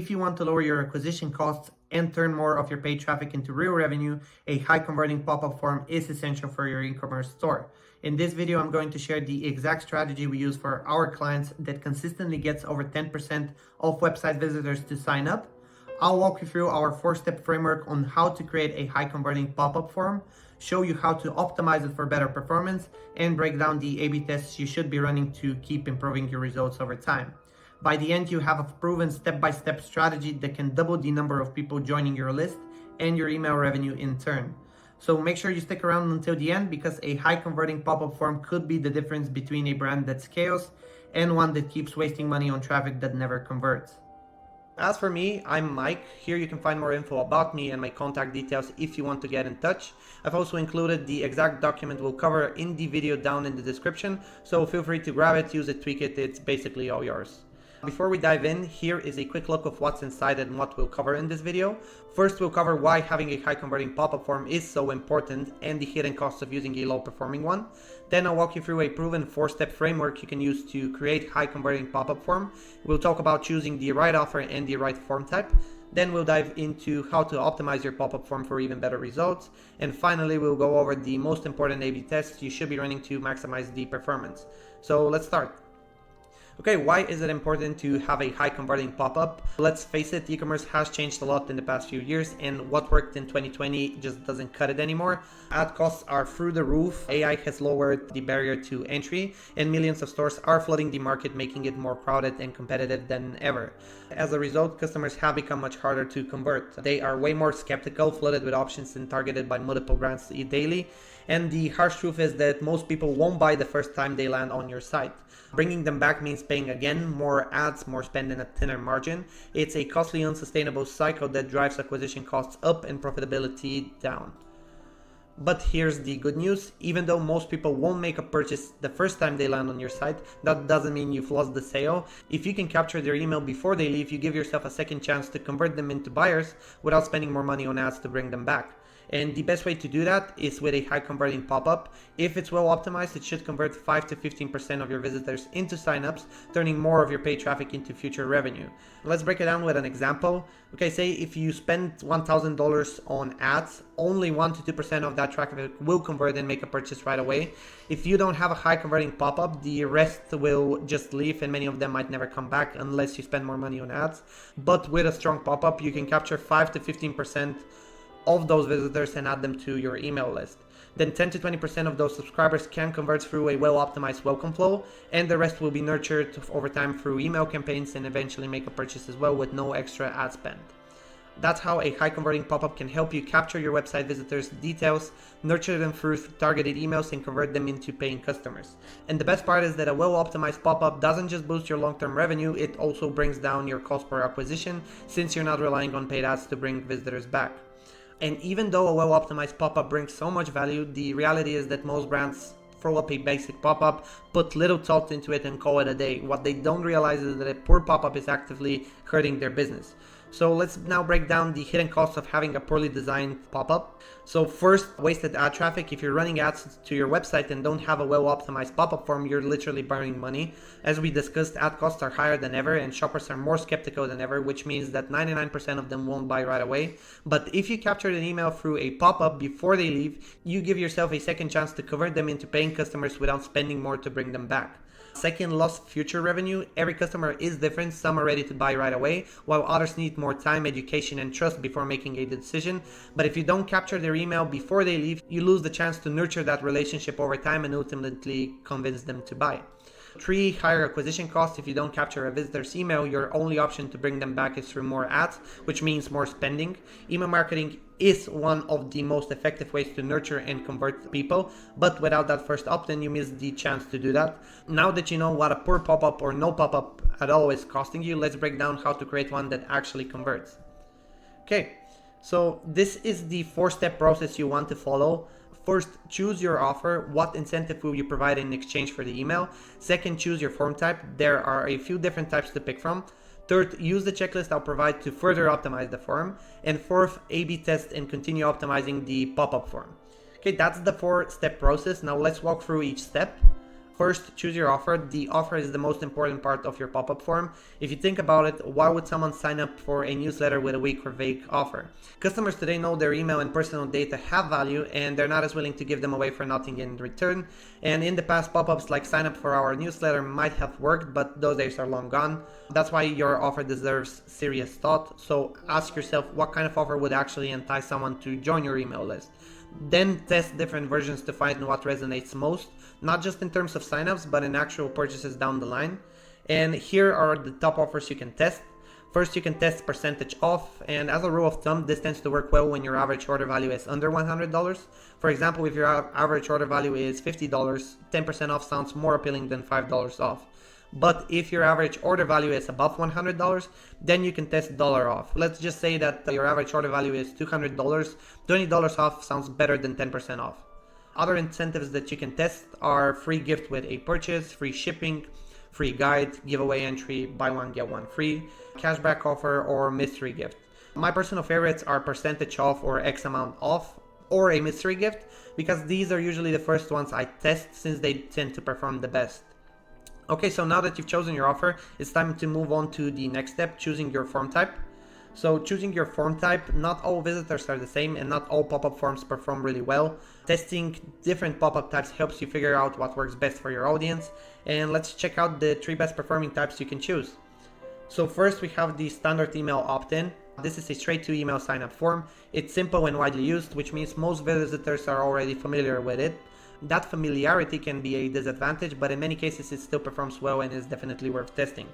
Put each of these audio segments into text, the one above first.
If you want to lower your acquisition costs and turn more of your paid traffic into real revenue, a high converting pop-up form is essential for your e-commerce store. In this video, I'm going to share the exact strategy we use for our clients that consistently gets over 10% of website visitors to sign up. I'll walk you through our 4-step framework on how to create a high converting pop-up form, show you how to optimize it for better performance, and break down the A/B tests you should be running to keep improving your results over time. By the end, you have a proven step-by-step strategy that can double the number of people joining your list and your email revenue in turn. So make sure you stick around until the end, because a high converting pop-up form could be the difference between a brand that scales and one that keeps wasting money on traffic that never converts. As for me, I'm Mike. Here you can find more info about me and my contact details if you want to get in touch. I've also included the exact document we'll cover in the video down in the description, so feel free to grab it, use it, tweak it, it's basically all yours. Before we dive in, here is a quick look of what's inside and what we'll cover in this video. First, we'll cover why having a high converting pop-up form is so important and the hidden costs of using a low performing one. Then I'll walk you through a proven 4-step framework you can use to create high converting pop-up form. We'll talk about choosing the right offer and the right form type. Then we'll dive into how to optimize your pop-up form for even better results. And finally, we'll go over the most important A/B tests you should be running to maximize the performance. So let's start. Okay, why is it important to have a high converting pop-up? Let's face it, e-commerce has changed a lot in the past few years, and what worked in 2020 just doesn't cut it anymore. Ad costs are through the roof, AI has lowered the barrier to entry, and millions of stores are flooding the market, making it more crowded and competitive than ever. As a result, customers have become much harder to convert. They are way more skeptical, flooded with options, and targeted by multiple brands daily. And the harsh truth is that most people won't buy the first time they land on your site. Bringing them back means paying again, more ads, more spend, and a thinner margin. It's a costly, unsustainable cycle that drives acquisition costs up and profitability down. But here's the good news: even though most people won't make a purchase the first time they land on your site, that doesn't mean you've lost the sale. If you can capture their email before they leave, you give yourself a second chance to convert them into buyers without spending more money on ads to bring them back. And the best way to do that is with a high converting pop-up. If it's well optimized, it should convert 5 to 15% of your visitors into signups, turning more of your paid traffic into future revenue. Let's break it down with an example. Okay, say if you spend $1,000 on ads, only 1 to 2% of that traffic will convert and make a purchase right away. If you don't have a high converting pop-up, the rest will just leave, and many of them might never come back unless you spend more money on ads. But with a strong pop-up, you can capture 5 to 15% of those visitors and add them to your email list. Then 10 to 20% of those subscribers can convert through a well-optimized welcome flow, and the rest will be nurtured over time through email campaigns and eventually make a purchase as well with no extra ad spend. That's how a high converting pop-up can help you capture your website visitors' details, nurture them through targeted emails, and convert them into paying customers. And the best part is that a well-optimized pop-up doesn't just boost your long-term revenue, it also brings down your cost per acquisition, since you're not relying on paid ads to bring visitors back. And even though a well-optimized pop-up brings so much value, the reality is that most brands throw up a basic pop-up, put little thought into it, and call it a day. What they don't realize is that a poor pop-up is actively hurting their business. So let's now break down the hidden costs of having a poorly designed pop-up. So first, wasted ad traffic. If you're running ads to your website and don't have a well-optimized pop-up form, you're literally burning money. As we discussed, ad costs are higher than ever and shoppers are more skeptical than ever, which means that 99% of them won't buy right away. But if you captured an email through a pop-up before they leave, you give yourself a second chance to convert them into paying customers without spending more to bring them back. Second, lost future revenue. Every customer is different. Some are ready to buy right away, while others need more time, education, and trust before making a decision. But if you don't capture their email before they leave, you lose the chance to nurture that relationship over time and ultimately convince them to buy. 3, higher acquisition costs. If you don't capture a visitor's email, your only option to bring them back is through more ads, which means more spending. Email marketing is one of the most effective ways to nurture and convert people, but without that first opt-in, you miss the chance to do that. Now that you know what a poor pop-up or no pop-up at all is costing you, let's break down how to create one that actually converts. Okay, so this is the 4-step process you want to follow. First, choose your offer. What incentive will you provide in exchange for the email? Second, choose your form type. There are a few different types to pick from. Third, use the checklist I'll provide to further optimize the form. And fourth, A/B test and continue optimizing the pop-up form. Okay, that's the 4-step process. Now let's walk through each step. First, choose your offer. The offer is the most important part of your pop-up form. If you think about it, why would someone sign up for a newsletter with a weak or vague offer? Customers today know their email and personal data have value, and they're not as willing to give them away for nothing in return. And in the past, pop-ups like sign up for our newsletter might have worked, but those days are long gone. That's why your offer deserves serious thought. So ask yourself, what kind of offer would actually entice someone to join your email list? Then test different versions to find what resonates most, not just in terms of signups, but in actual purchases down the line. And here are the top offers you can test. First, you can test percentage off, and as a rule of thumb, this tends to work well when your average order value is under $100. For example, if your average order value is $50, 10% off sounds more appealing than $5 off. But if your average order value is above $100, then you can test dollar off. Let's just say that your average order value is $200, $20 off sounds better than 10% off. Other incentives that you can test are free gift with a purchase, free shipping, free guide, giveaway entry, buy one get one free, cashback offer, or mystery gift. My personal favorites are percentage off or X amount off, or a mystery gift, because these are usually the first ones I test since they tend to perform the best. Okay, so now that you've chosen your offer, it's time to move on to the next step, choosing your form type. So choosing your form type, not all visitors are the same and not all pop-up forms perform really well. Testing different pop-up types helps you figure out what works best for your audience. And let's check out the 3 best performing types you can choose. So first we have the standard email opt-in. This is a straight to email sign-up form. It's simple and widely used, which means most visitors are already familiar with it. That familiarity can be a disadvantage, but in many cases it still performs well and is definitely worth testing.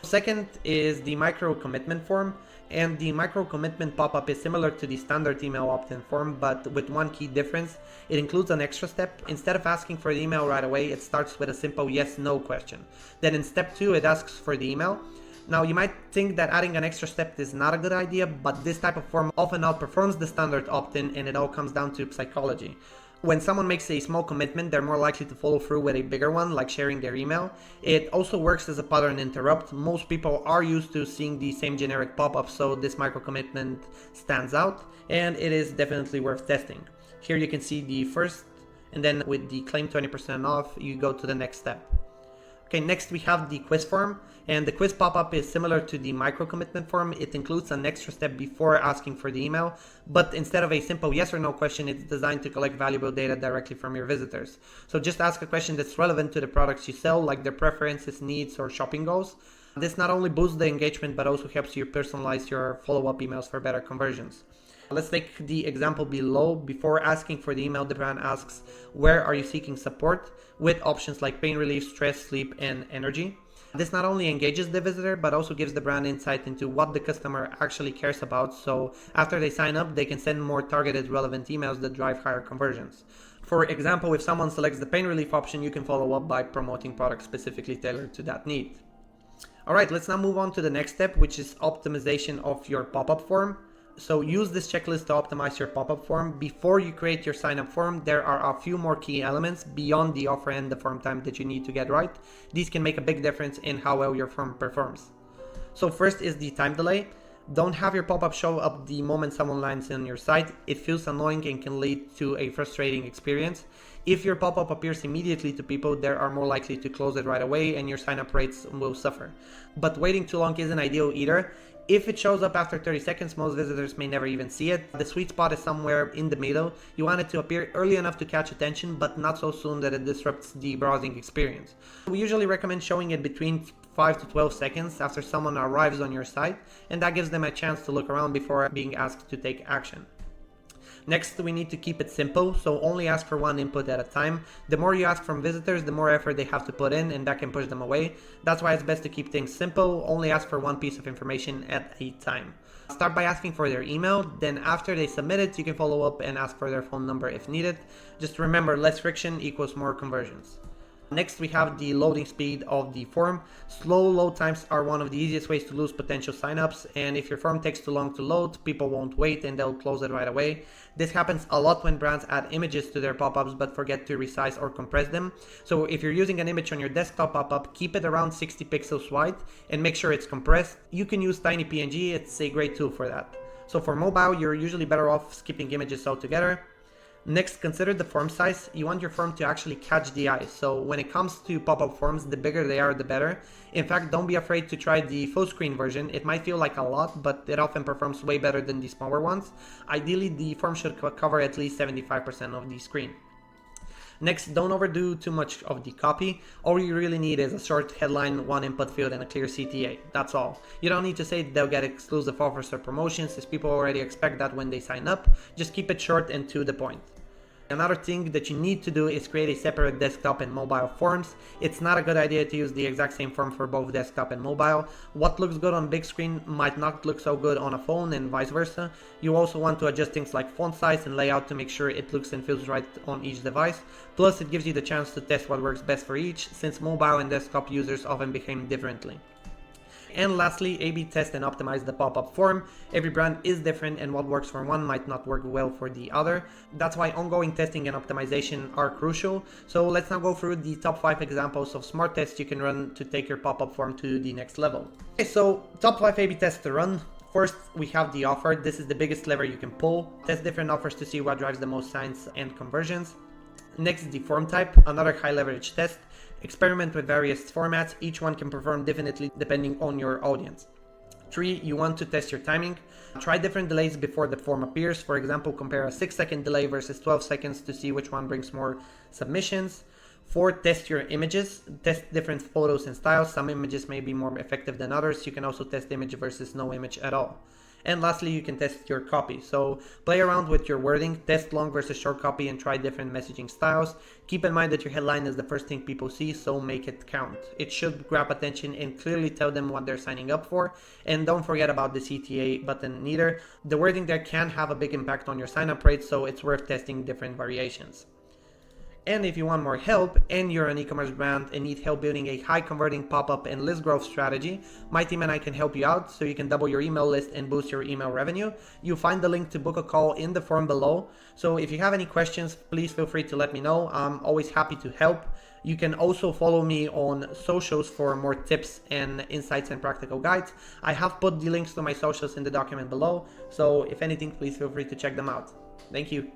Second is the micro commitment form, and the micro commitment pop-up is similar to the standard email opt-in form, but with one key difference. It includes an extra step. Instead of asking for the email right away, it starts with a simple yes/no question. Then in step 2, it asks for the email. Now you might think that adding an extra step is not a good idea, but this type of form often outperforms the standard opt-in, and it all comes down to psychology. When someone makes a small commitment, they're more likely to follow through with a bigger one, like sharing their email. It also works as a pattern interrupt. Most people are used to seeing the same generic pop-up, so this micro commitment stands out, and it is definitely worth testing. Here you can see the first, and then with the claim 20% off, you go to the next step. Okay, next we have the quiz form, and the quiz pop-up is similar to the micro commitment form. It includes an extra step before asking for the email, but instead of a simple yes or no question, it's designed to collect valuable data directly from your visitors. So just ask a question that's relevant to the products you sell, like their preferences, needs, or shopping goals. This not only boosts the engagement, but also helps you personalize your follow-up emails for better conversions. Let's take the example below. Before asking for the email, the brand asks, where are you seeking support? With options like pain relief, stress, sleep, and energy. This not only engages the visitor, but also gives the brand insight into what the customer actually cares about. So after they sign up, they can send more targeted, relevant emails that drive higher conversions. For example, if someone selects the pain relief option, you can follow up by promoting products specifically tailored to that need. All right, let's now move on to the next step, which is optimization of your pop-up form. So use this checklist to optimize your pop-up form. Before you create your sign-up form, there are a few more key elements beyond the offer and the form type that you need to get right. These can make a big difference in how well your form performs. So first is the time delay. Don't have your pop-up show up the moment someone lands on your site. It feels annoying and can lead to a frustrating experience. If your pop-up appears immediately to people, they are more likely to close it right away and your sign-up rates will suffer. But waiting too long isn't ideal either. If it shows up after 30 seconds, most visitors may never even see it. The sweet spot is somewhere in the middle. You want it to appear early enough to catch attention, but not so soon that it disrupts the browsing experience. We usually recommend showing it between 5 to 12 seconds after someone arrives on your site, and that gives them a chance to look around before being asked to take action. Next, we need to keep it simple, so only ask for one input at a time. The more you ask from visitors, the more effort they have to put in, and that can push them away. That's why it's best to keep things simple. Only ask for one piece of information at a time. Start by asking for their email, then after they submit it, you can follow up and ask for their phone number if needed. Just remember, less friction equals more conversions. Next, we have the loading speed of the form. Slow load times are one of the easiest ways to lose potential signups, and if your form takes too long to load, people won't wait and they'll close it right away. This happens a lot when brands add images to their pop-ups but forget to resize or compress them. So if you're using an image on your desktop pop-up, keep it around 60 pixels wide and make sure it's compressed. You can use Tiny PNG, it's a great tool for that. So for mobile, you're usually better off skipping images altogether. Next, consider the form size. You want your form to actually catch the eye. So when it comes to pop-up forms, the bigger they are, the better. In fact, don't be afraid to try the full screen version. It might feel like a lot, but it often performs way better than the smaller ones. Ideally, the form should cover at least 75% of the screen. Next, don't overdo too much of the copy. All you really need is a short headline, one input field, and a clear CTA. That's all. You don't need to say they'll get exclusive offers or promotions, as people already expect that when they sign up. Just keep it short and to the point. Another thing that you need to do is create a separate desktop and mobile forms. It's not a good idea to use the exact same form for both desktop and mobile. What looks good on big screen might not look so good on a phone, and vice versa. You also want to adjust things like font size and layout to make sure it looks and feels right on each device. Plus, it gives you the chance to test what works best for each, since mobile and desktop users often behave differently. And lastly, A/B test and optimize the pop-up form. Every brand is different, and what works for one might not work well for the other. That's why ongoing testing and optimization are crucial. So let's now go through the top 5 examples of smart tests you can run to take your pop-up form to the next level. Okay, so top 5 A/B tests to run. First, we have the offer. This is the biggest lever you can pull. Test different offers to see what drives the most signs and conversions. Next, the form type, another high leverage test. Experiment with various formats. Each one can perform differently depending on your audience. 3, you want to test your timing. Try different delays before the form appears. For example, compare a 6-second delay versus 12 seconds to see which one brings more submissions. 4, test your images. Test different photos and styles. Some images may be more effective than others. You can also test image versus no image at all. And lastly, you can test your copy. So play around with your wording, test long versus short copy, and try different messaging styles. Keep in mind that your headline is the first thing people see, so make it count. It should grab attention and clearly tell them what they're signing up for. And don't forget about the CTA button neither. The wording there can have a big impact on your sign-up rate, so it's worth testing different variations. And if you want more help and you're an e-commerce brand and need help building a high converting pop-up and list growth strategy, my team and I can help you out so you can double your email list and boost your email revenue. You'll find the link to book a call in the form below. So if you have any questions, please feel free to let me know. I'm always happy to help. You can also follow me on socials for more tips and insights and practical guides. I have put the links to my socials in the document below. So if anything, please feel free to check them out. Thank you.